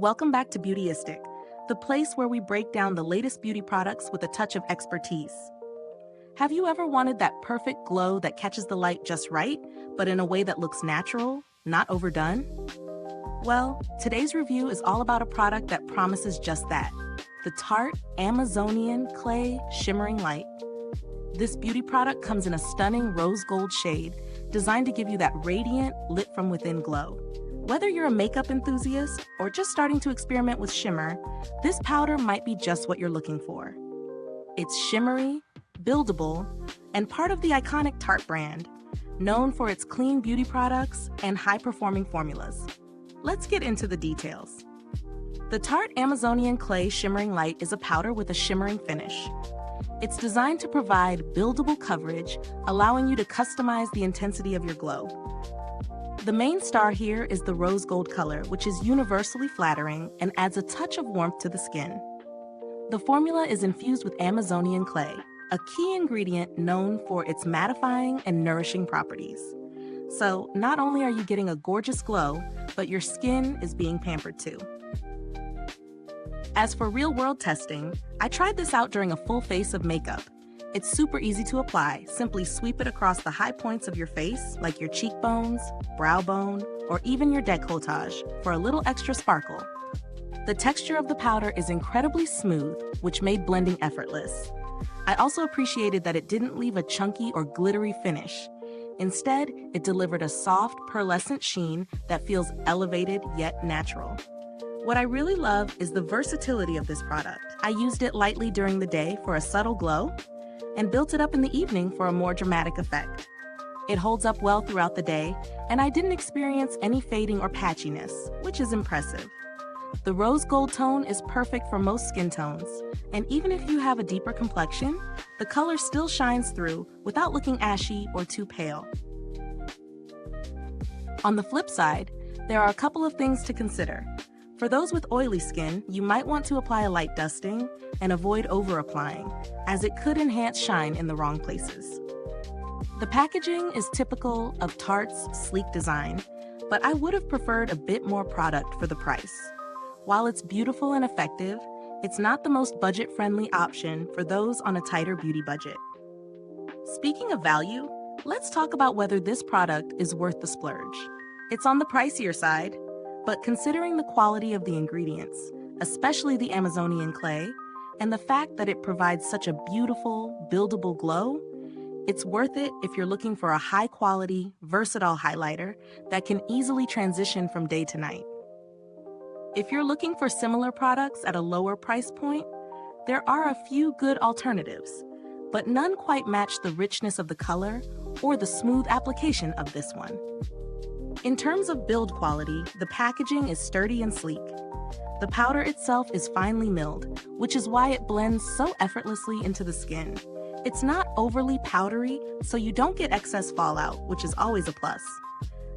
Welcome back to Beautyistic, the place where we break down the latest beauty products with a touch of expertise. Have you ever wanted that perfect glow that catches the light just right, but in a way that looks natural, not overdone? Well, today's review is all about a product that promises just that, the Tarte Amazonian Clay Shimmering Light. This beauty product comes in a stunning rose gold shade, designed to give you that radiant, lit-from-within glow. Whether you're a makeup enthusiast or just starting to experiment with shimmer, this powder might be just what you're looking for. It's shimmery, buildable, and part of the iconic Tarte brand, known for its clean beauty products and high-performing formulas. Let's get into the details. The Tarte Amazonian Clay Shimmering Light is a powder with a shimmering finish. It's designed to provide buildable coverage, allowing you to customize the intensity of your glow. The main star here is the rose gold color, which is universally flattering and adds a touch of warmth to the skin. The formula is infused with Amazonian clay, a key ingredient known for its mattifying and nourishing properties. So not only are you getting a gorgeous glow, but your skin is being pampered too. As for real-world testing, I tried this out during a full face of makeup. It's super easy to apply. Simply sweep it across the high points of your face, like your cheekbones, brow bone, or even your décolletage, for a little extra sparkle. The texture of the powder is incredibly smooth, which made blending effortless. I also appreciated that it didn't leave a chunky or glittery finish. Instead, it delivered a soft, pearlescent sheen that feels elevated yet natural. What I really love is the versatility of this product. I used it lightly during the day for a subtle glow, and built it up in the evening for a more dramatic effect. It holds up well throughout the day, and I didn't experience any fading or patchiness, which is impressive. The rose gold tone is perfect for most skin tones, and even if you have a deeper complexion, the color still shines through without looking ashy or too pale. On the flip side, there are a couple of things to consider. For those with oily skin, you might want to apply a light dusting and avoid over-applying, as it could enhance shine in the wrong places. The packaging is typical of Tarte's sleek design, but I would have preferred a bit more product for the price. While it's beautiful and effective, it's not the most budget-friendly option for those on a tighter beauty budget. Speaking of value, let's talk about whether this product is worth the splurge. It's on the pricier side, but considering the quality of the ingredients, especially the Amazonian clay, and the fact that it provides such a beautiful, buildable glow, it's worth it if you're looking for a high-quality, versatile highlighter that can easily transition from day to night. If you're looking for similar products at a lower price point, there are a few good alternatives, but none quite match the richness of the color or the smooth application of this one. In terms of build quality, the packaging is sturdy and sleek. The powder itself is finely milled, which is why it blends so effortlessly into the skin. It's not overly powdery, so you don't get excess fallout, which is always a plus.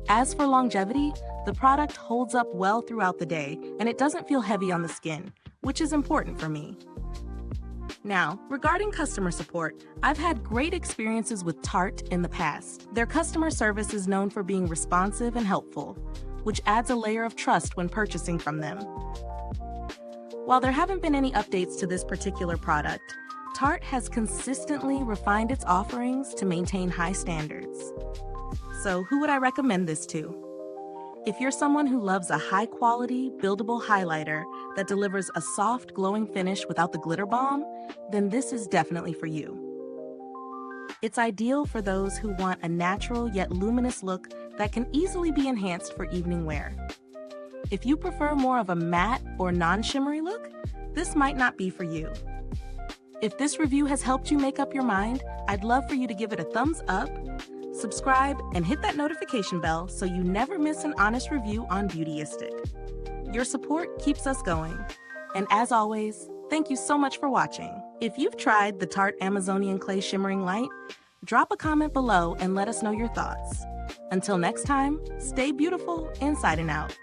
As for longevity, the product holds up well throughout the day, and it doesn't feel heavy on the skin, which is important for me. Now, regarding customer support, I've had great experiences with Tarte in the past. Their customer service is known for being responsive and helpful, which adds a layer of trust when purchasing from them. While there haven't been any updates to this particular product, Tarte has consistently refined its offerings to maintain high standards. So who would I recommend this to? If you're someone who loves a high-quality, buildable highlighter that delivers a soft, glowing finish without the glitter bomb, then this is definitely for you. It's ideal for those who want a natural yet luminous look that can easily be enhanced for evening wear. If you prefer more of a matte or non-shimmery look, this might not be for you. If this review has helped you make up your mind, I'd love for you to give it a thumbs up, subscribe, and hit that notification bell so you never miss an honest review on Beautyistic. Your support keeps us going. And as always, thank you so much for watching. If you've tried the Tarte Amazonian Clay Shimmering Light, drop a comment below and let us know your thoughts. Until next time, stay beautiful inside and out.